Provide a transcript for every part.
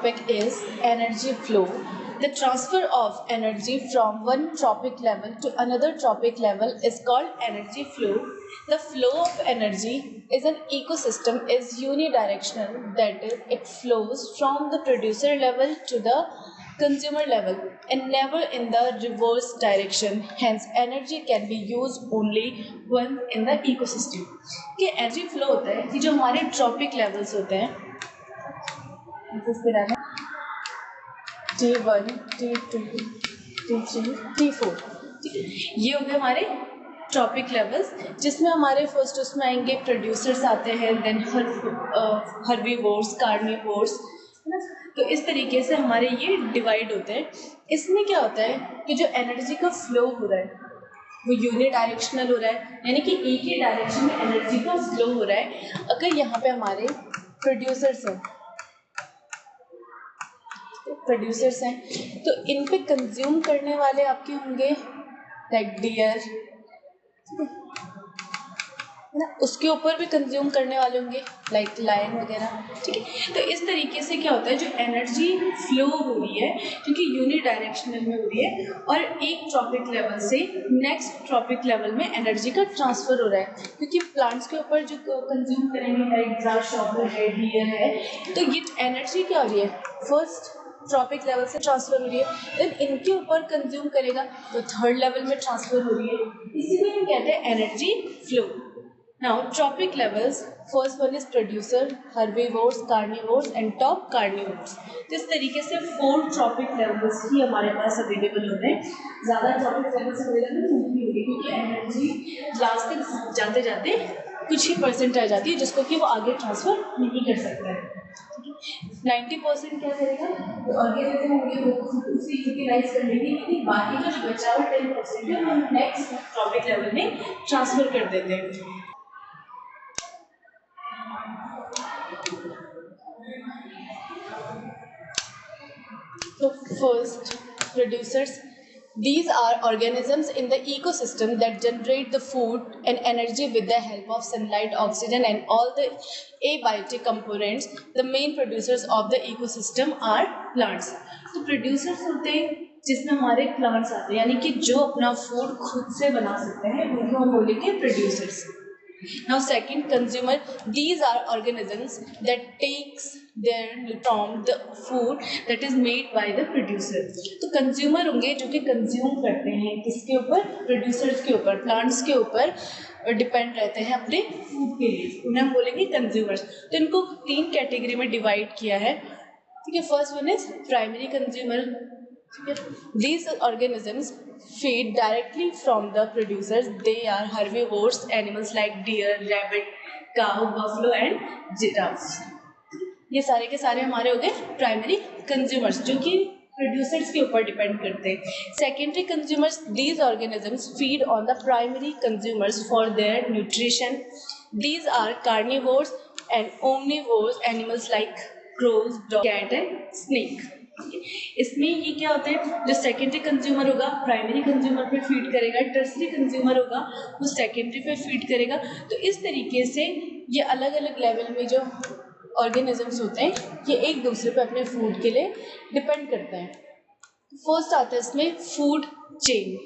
topic is energy flow. The transfer of energy from one tropic level to another tropic level is called energy flow. The flow of energy is an ecosystem is unidirectional, that is, it flows from the producer level to the consumer level and never in the reverse direction. Hence, energy can be used only once in the ecosystem. कि energy flow होता है कि जो हमारे tropic levels होते हैं, T1, T2, T3, T4, ये हो गए हमारे ट्रॉपिक लेवल्स, जिसमें हमारे फर्स्ट उसमें आएंगे प्रोड्यूसर्स आते हैं, देन हर्बीवोर्स, कार्निवोर्स, है ना। तो इस तरीके से हमारे ये डिवाइड होते हैं। इसमें क्या होता है कि जो एनर्जी का फ्लो हो रहा है वो यूनिडायरेक्शनल हो रहा है, यानी कि एक ही डायरेक्शन में एनर्जी का फ्लो हो रहा है। अगर यहाँ पे हमारे प्रोड्यूसर्स हैं तो इन पे कंज्यूम करने वाले आपके होंगे लाइक डियर, है ना, उसके ऊपर भी कंज्यूम करने वाले होंगे लाइक लायन वगैरह, ठीक है। तो इस तरीके से क्या होता है, जो एनर्जी फ्लो हो रही है क्योंकि यूनिडायरेक्शनल में हो रही है और एक ट्रॉपिक लेवल से नेक्स्ट ट्रॉपिक लेवल में एनर्जी का ट्रांसफर हो रहा है, क्योंकि प्लांट्स के ऊपर जो कंज्यूम करेंगे लाइक ग्रास शॉपर है, डियर है, तो ये एनर्जी क्या हो रही है, फर्स्ट ट्रॉपिक लेवल से ट्रांसफर हो रही है, देन इनके ऊपर कंज्यूम करेगा तो थर्ड लेवल में ट्रांसफर हो रही है, इसीलिए हम कहते हैं energy flow. Now trophic levels, first one is producer, herbivores, carnivores and top carnivores. तो इस तरीके से 4 ट्रॉपिक लेवल्स ही हमारे पास अवेलेबल होते हैं। ज़्यादा ट्रॉपिक लेवल्स अवेलेबल नहीं होगी क्योंकि एनर्जी लास्ट तक जाते जाते कुछ ही परसेंट रह जाती है जिसको कि वो आगे ट्रांसफर नहीं कर सकता है। 90% क्या करेगा, तो ऑर्गेनिज्म होंगे वो उसे यूटिलाइज कर लेंगे, लेकिन बाकी का जो बचा हुआ 10% है वो नेक्स्ट ट्रॉपिक लेवल में ट्रांसफर कर देते हैं। So first, producers. These are organisms in the ecosystem that generate the food and energy with the help of sunlight, oxygen and all the abiotic components. The main producers of the ecosystem are plants. तो producers होते हैं जिसमें हमारे plants आते हैं, यानी कि जो अपना food खुद से बना सकते हैं उनको हम बोलेंगे producers. Now second, consumer. These are organisms that takes their from the food that is made by the producer. तो consumer होंगे जो कि consume करते हैं किसके ऊपर, producers के ऊपर, plants के ऊपर डिपेंड रहते हैं अपने फूड के लिए, उन्हें हम बोलेंगे कंज्यूमर्स। तो इनको 3 कैटेगरी में डिवाइड किया है, ठीक है। First one is primary consumer. These organisms feed directly from the producers. They are herbivores, animals like deer, rabbit, cow, buffalo and giraffes. ये सारे के सारे हमारे हो गए प्राइमरी कंज्यूमर्स जो कि प्रोड्यूसर्स के ऊपर डिपेंड करते हैं। Secondary consumers, these organisms feed on the primary consumers for their nutrition. These are carnivores and omnivores animals like crows, dog, cat and snake. इसमें ये क्या होता है, जो सेकेंडरी कंज्यूमर होगा प्राइमरी कंज्यूमर पे फीड करेगा, टर्सरी कंज्यूमर होगा वो सेकेंडरी पे फीड करेगा। तो इस तरीके से ये अलग अलग लेवल में जो ऑर्गेनिजम्स होते हैं ये एक दूसरे पे अपने फूड के लिए डिपेंड करते हैं। फर्स्ट आता है इसमें food chain.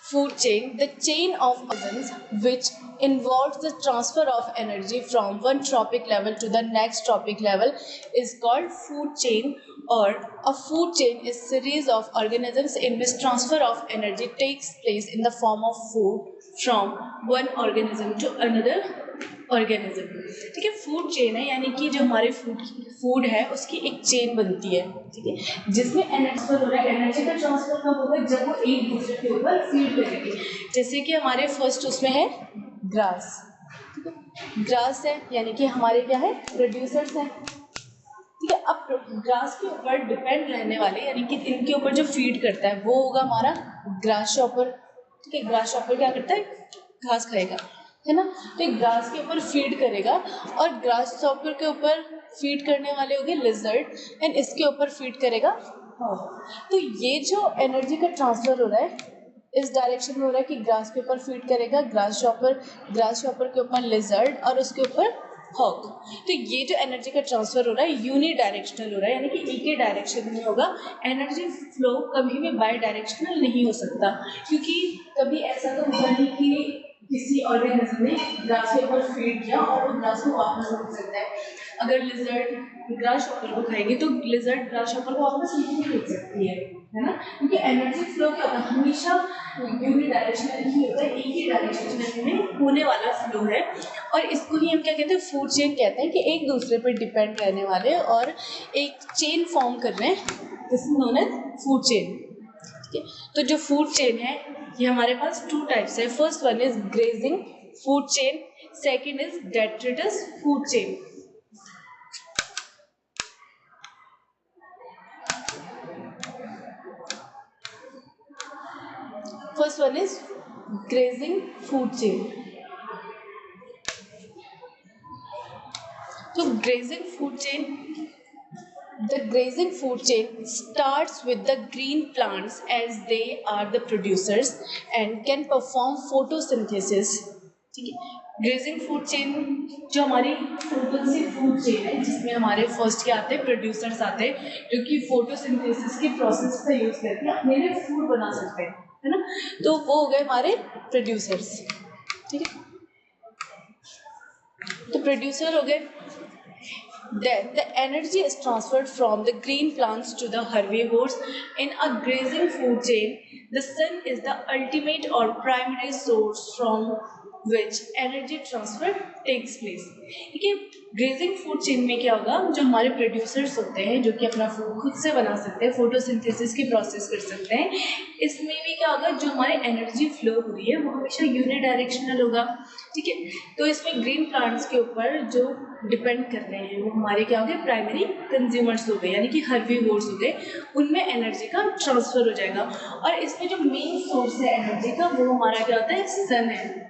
Food chain, the chain of organisms which involves the transfer of energy from one tropic level to the next tropic level is called food chain, or a food chain is series of organisms in which transfer of energy takes place in the form of food from one organism to another organism, ठीक है। Food chain है यानी कि जो हमारे food है उसकी एक चेन बनती है, ठीक है, जिसमें एनर्जी हो रहा है। एनर्जी का ट्रांसफर कब होगा, जब वो एक दूसरे के ऊपर फीड करेंगे। जैसे कि हमारे फर्स्ट उसमें है ग्रास, ठीक है, ग्रास है यानी कि हमारे क्या है प्रोड्यूसर्स हैं, ठीक है। अब ग्रास के ऊपर डिपेंड रहने वाले यानी कि इनके ऊपर जो फीड करता है वो होगा हमारा ग्रास शॉपर, ठीक है। ग्रास शॉपर क्या करता है, घास खाएगा, है ना। तो एक ग्रास के ऊपर फीड करेगा और ग्रास शॉपर के ऊपर फीड करने वाले होंगे लिजर्ड एंड इसके ऊपर फीड करेगा हॉग। तो ये जो एनर्जी का ट्रांसफर हो रहा है इस डायरेक्शन में हो रहा है कि ग्रास के ऊपर फीड करेगा ग्रास शॉपर के ऊपर लिजर्ड और उसके ऊपर हॉक। तो ये जो एनर्जी का ट्रांसफर हो रहा है यूनि डायरेक्शनल हो रहा है, यानी कि एक ही डायरेक्शन में होगा। एनर्जी फ्लो कभी भी बाई डायरेक्शनल नहीं हो सकता, क्योंकि कभी ऐसा तो होगा नहीं कि किसी ऑर्गेनिज्म ने ग्रास के ऊपर फीड किया और वो ग्रास को वापस उड़ सकता है। अगर लिजर्ड ग्रास शॉपर को खाएगी तो लिजर्ड ग्रास शॉपर को वापस नहीं खींच सकती है ना, क्योंकि एनर्जी फ्लो क्या होता है, हमेशा यूनि डायरेक्शनल ही होता है, एक ही डायरेक्शन में होने वाला फ्लो है। और इसको ही हम क्या कहते हैं, फूड चेन कहते हैं, कि एक दूसरे पर डिपेंड रहने वाले और एक चेन फॉर्म कर रहे हैं, this is known as food chain. ठीक है, तो जो फूड चेन है ये हमारे पास टू टाइप्स है। First one is grazing food chain, second is detritus food chain. First one is grazing food chain. So the grazing food chain starts with the green plants as they are the producers and can perform photosynthesis. ठीक है, grazing food chain जो हमारी total sea food chain है, जिसमें हमारे first क्या आते हैं, प्रोड्यूसर्स आते हैं, जो कि फोटोसिंथेसिस के प्रोसेस का यूज करके अपने लिए फूड बना सकते हैं, है ना। तो वो हो गए हमारे प्रोड्यूसर्स। ठीक है, तो प्रोड्यूसर हो गए। Then the energy is transferred from the green plants to the herbivores. In a grazing food chain, the sun is the ultimate or primary source from which energy transfer takes place. ठीक है, grazing food chain में क्या होगा, जो हमारे producers होते हैं जो कि अपना फूड खुद से बना सकते हैं, फोटोसिंथेसिस की प्रोसेस कर सकते हैं, इसमें भी क्या होगा, जो हमारे एनर्जी फ्लो हो रही है वो हमेशा यूनि डायरेक्शनल होगा। ठीक है, तो इसमें ग्रीन प्लांट्स के ऊपर जो डिपेंड कर रहे हैं वो हमारे क्या हो गए, प्राइमरी कंज्यूमर्स हो गए, यानी कि हर्बीवोर्स हो गए, उनमें एनर्जी का ट्रांसफर हो जाएगा। और इसमें जो मेन सोर्स है एनर्जी का वो हमारा क्या होता है, सन है।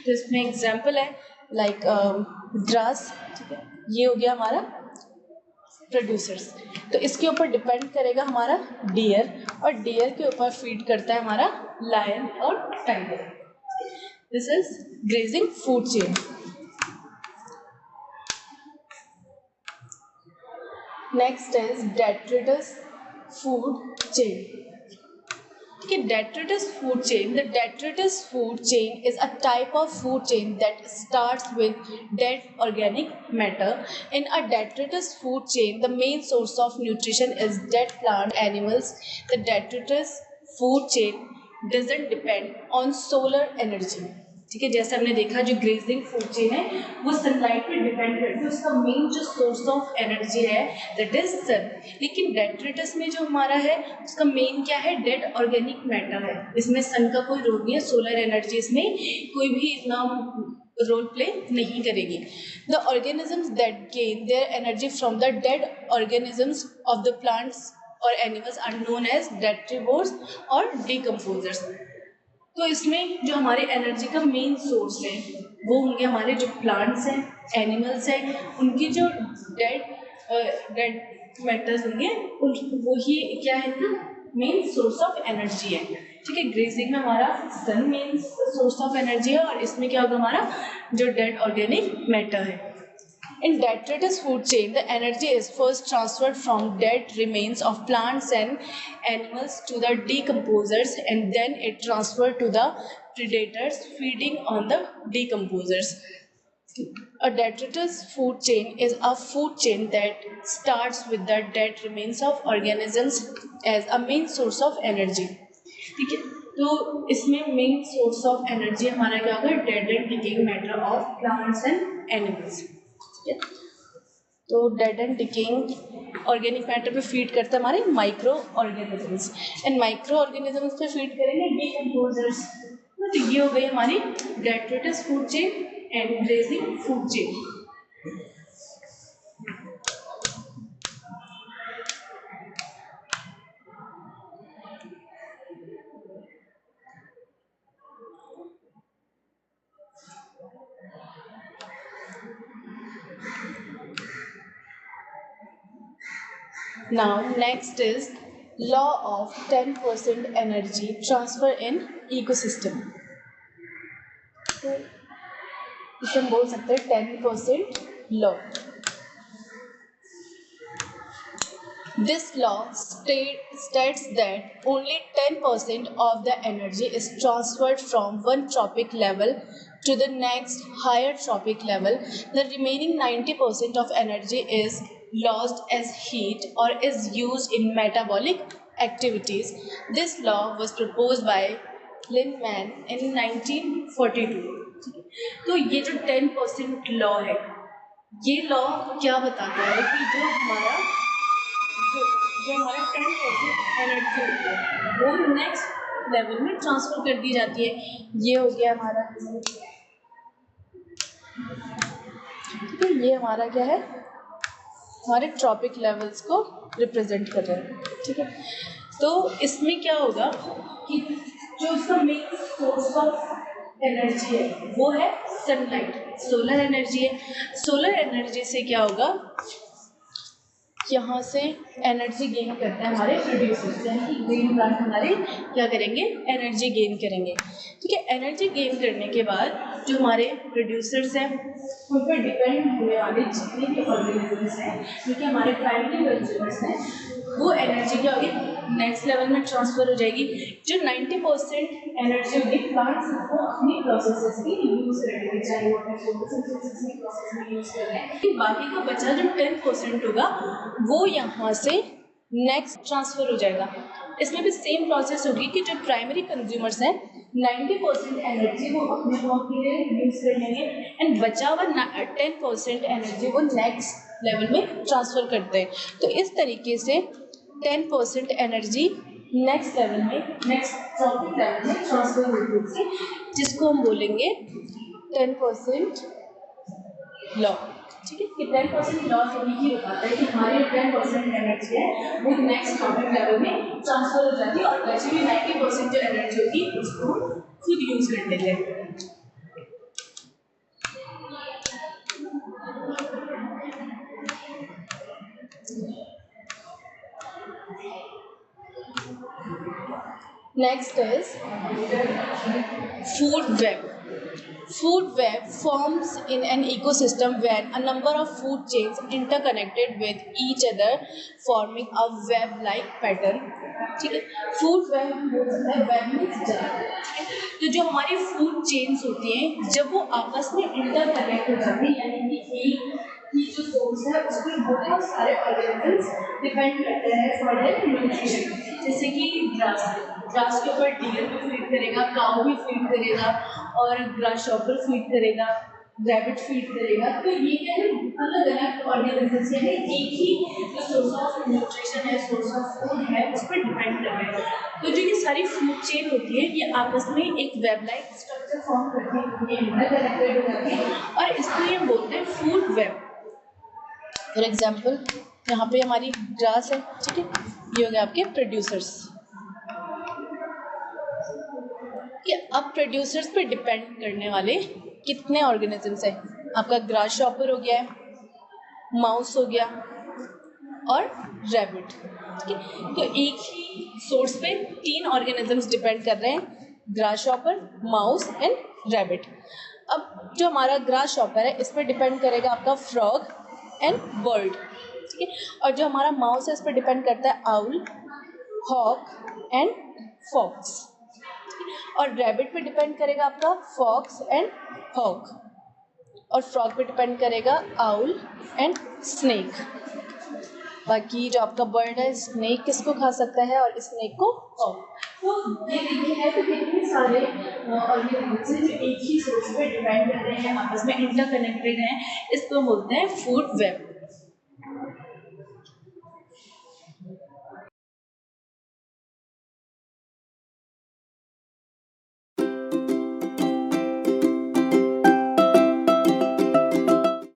तो इसमें एग्जाम्पल है लाइक ग्रास। ठीक है, ये हो गया हमारा प्रोड्यूसर्स। तो इसके ऊपर डिपेंड करेगा हमारा डियर, और डियर के ऊपर फीड करता है हमारा लायन और tiger. This is grazing food chain. Next is detritus food chain. Okay, detritus food chain. The detritus food chain is a type of food chain that starts with dead organic matter. In a detritus food chain, the main source of nutrition is dead plant animals. The detritus food chain doesn't depend on solar energy. ठीक है, जैसे हमने देखा जो grazing food chain है वो sunlight पे depend करती है, उसका मेन जो सोर्स ऑफ एनर्जी है दैट इज सन। लेकिन डेट्रिटस में जो हमारा है उसका मेन क्या है, डेड ऑर्गेनिक मैटर है, इसमें सन का कोई रोल नहीं है, सोलर एनर्जी इसमें कोई भी इतना रोल प्ले नहीं करेगी। The organisms that gain their energy from the dead organisms of the plants और एनिमल्स आर नोन एज डेट्रीवोर्स और डिकम्पोजर्स। तो इसमें जो हमारे एनर्जी का मेन सोर्स है वो होंगे हमारे जो प्लांट्स हैं, एनिमल्स हैं, उनकी जो डेड मैटर्स होंगे वो ही क्या है ना, मेन सोर्स ऑफ एनर्जी है। ठीक है, ग्रेजिंग में हमारा सन मेन सोर्स ऑफ एनर्जी है और इसमें क्या होगा, हमारा जो डेड ऑर्गेनिक मैटर है। In detritus food chain, the energy is first transferred from dead remains of plants and animals to the decomposers, and then it transferred to the predators feeding on the decomposers. A detritus food chain is a food chain that starts with the dead remains of organisms as a main source of energy. ठीक है, तो इसमें main source of energy हमारा क्या होगा, dead and decaying matter of plants and animals. तो dead and decaying organic matter पे feed करते हैं हमारे micro organisms, and micro organisms पे फीड करेंगे डिकम्पोजर्स। तो ये हो गई हमारी detritus food chain and grazing food chain. Now next is law of 10% energy transfer in ecosystem. इसे हम बोल सकते हैं 10% law. This law states that only 10% of the energy is transferred from one tropic level to the next higher tropic level. The remaining 90% of energy is lost as heat or is used in metabolic activities. This law was proposed by Lindemann in 1942. तो ये जो 10% law है, ये law क्या बताता है कि जो हमारा 10% एनर्जी होती है वो नेक्स्ट लेवल में ट्रांसफर कर दी जाती है। ये हो गया हमारा, ठीक है, ये हमारा क्या है, हमारे ट्रॉपिक लेवल्स को रिप्रेजेंट कर रहे हैं, ठीक है। तो इसमें क्या होगा कि जो इसका मेन सोर्स ऑफ एनर्जी है वो है सनलाइट, सोलर एनर्जी है। सोलर एनर्जी से क्या होगा, यहाँ से एनर्जी गेन करते हैं हमारे प्रोड्यूसर्स, यानी कि ग्रीन प्लांट हमारे क्या करेंगे, एनर्जी गेन करेंगे, ठीक है। एनर्जी गेन करने के बाद जो हमारे प्रोड्यूसर्स हैं उन पर डिपेंड होने वाले जितने भी ऑर्गेनिजम्स हैं, क्योंकि हमारे प्राइमरी कंज्यूमर्स हैं, वो एनर्जी क्या होगी, नेक्स्ट लेवल में ट्रांसफर हो जाएगी। जो 90% एनर्जी होगी प्लांट्स को अपनी प्रोसेसेस की यूज़ करेंगे, चाहे वो अपने फोटोसिंथेसिस की प्रोसेस में यूज़ कर रहे हैं। बाकी का बचा जो 10% होगा वो यहाँ से नेक्स्ट ट्रांसफर हो जाएगा। इसमें भी सेम प्रोसेस होगी कि जो प्राइमरी कंज्यूमर्स हैं 90% एनर्जी वो अपने वर्क के लिए यूज़ कर लेंगे एंड बचा हुआ 10% एनर्जी वो नेक्स्ट लेवल में ट्रांसफ़र करते हैं। तो इस तरीके से 10% एनर्जी नेक्स्ट लेवल में, नेक्स्ट ट्रॉपिक लेवल में ट्रांसफ़र होती है, जिसको हम बोलेंगे 10% लॉ, ठीक है। कि 10% लॉ ये बताता है कि हमारी 10% एनर्जी है वो नेक्स्ट ट्रॉपिक लेवल में ट्रांसफर हो जाती है और बची हुई 90% जो एनर्जी होती है उसको खुद यूज़ कर लेते हैं। Next is food web. Food web forms in an ecosystem where a number of food chains interconnected with each other, forming a web-like pattern. ठीक है, फूड वेब हो सकता है, वेब मीन्स जाल, ठीक है। तो जो हमारी फूड चेन्स होती हैं जब वो आपस में इंटरकनेक्ट हो जाती है, यानी कि एक की जो सोर्स है उस पर बहुत सारे ऑर्गेनिजम्स डिपेंड करते हैं फॉर देयर न्यूट्रिशन। जैसे कि ग्रास के ऊपर डीयर भी फीड करेगा, काऊ भी फीड करेगा और ग्रास शॉपर फीड करेगा, रैबिट फीड करेगा। तो ये क्या है, अलग अलग ऑर्गेनिजम्स यानी एक ही जो सोर्स ऑफ न्यूट्रिशन है, सोर्स ऑफ फूड है, उस पर डिपेंड कर रहे हैं। तो जो ये सारी फूड चेन होती है ये आपस में एक वेब लाइक स्ट्रक्चर फॉर्म करती है, इंटरकनेक्टेड हो जाती है और इसको ये बोलते हैं फूड वेब। फॉर एग्जाम्पल यहाँ पे हमारी ग्रास है, ठीक है, ये हो गया आपके प्रोड्यूसर्स। कि अब प्रोड्यूसर्स पे डिपेंड करने वाले कितने ऑर्गेनिजम्स हैं, आपका ग्रास शॉपर हो गया है, माउस हो गया और रैबिट, ठीक है। तो एक ही सोर्स पे 3 ऑर्गेनिजम्स डिपेंड कर रहे हैं, grass shopper, mouse and rabbit. अब जो हमारा ग्रास शॉपर है इस पर डिपेंड करेगा आपका फ्रॉग एंड बर्ड, ठीक है। और जो हमारा माउस है इस पर डिपेंड करता है आउल, हॉक एंड फॉक्स। और रैबिट पे डिपेंड करेगा आपका फॉक्स एंड हॉक, और फ्रॉग पे डिपेंड करेगा आउल एंड स्नेक। बाकी जो आपका बर्ड है, स्नेक किसको खा सकता है और स्नेक को हॉक। तो ये देखिए है तो कितने सारे ऑर्गेनिजम्स हैं जो एक ही सोर्स पे डिपेंड कर रहे हैं, आपस में इंटरकनेक्टेड हैं, इसको बोलते हैं फूड वेब।